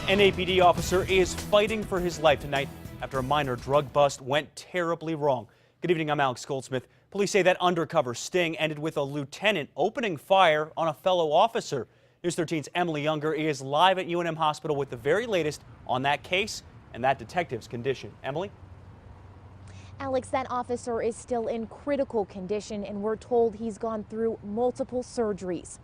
An APD officer is fighting for his life tonight after a minor drug bust went terribly wrong. Good evening, I'm Alex Goldsmith. Police say that undercover sting ended with a lieutenant opening fire on a fellow officer. News 13's Emily Younger is live at UNM Hospital with the very latest on that case and that detective's condition. Emily? Alex, that officer is still in critical condition, and we're told he's gone through multiple surgeries.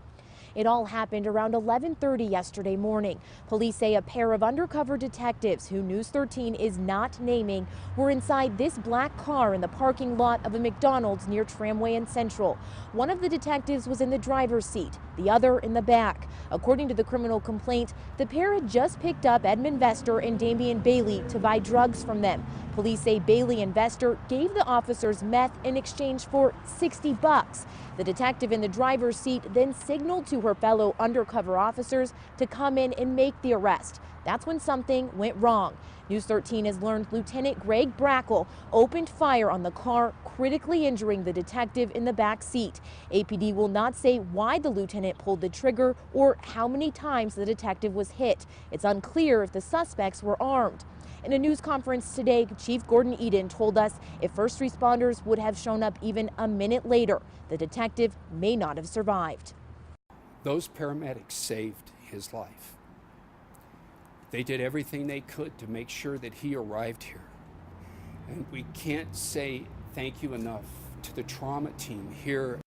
It all happened around 11:30 yesterday morning. Police say a pair of undercover detectives, who News 13 is not naming, were inside this black car in the parking lot of a McDonald's near Tramway and Central. One of the detectives was in the driver's seat, the other in the back. According to the criminal complaint, the pair had just picked up Edmund Vester and Damian Bailey to buy drugs from them. Police say Bailey and Vester gave the officers meth in exchange for $60. The detective in the driver's seat then signaled to her fellow undercover officers to come in and make the arrest. That's when something went wrong. News 13 has learned Lieutenant Greg Brackle opened fire on the car, critically injuring the detective in the back seat. APD will not say why the lieutenant pulled the trigger or how many times the detective was hit. It's unclear if the suspects were armed. In a news conference today, Chief Gordon Eden told us if first responders would have shown up even a minute later, the detective may not have survived. Those paramedics saved his life. They did everything they could to make sure that he arrived here. And we can't say thank you enough to the trauma team here.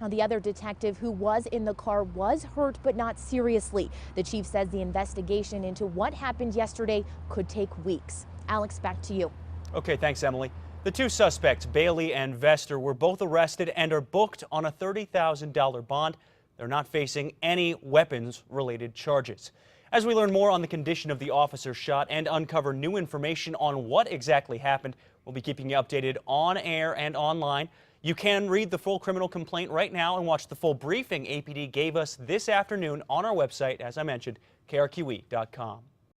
Now, the other detective who was in the car was hurt, but not seriously. The chief says the investigation into what happened yesterday could take weeks. Alex, back to you. Okay, thanks, Emily. The two suspects, Bailey and Vester, were both arrested and are booked on a $30,000 bond. They're not facing any weapons-related charges. As we learn more on the condition of the officer shot and uncover new information on what exactly happened, we'll be keeping you updated on air and online. You can read the full criminal complaint right now and watch the full briefing APD gave us this afternoon on our website, as I mentioned, krqe.com.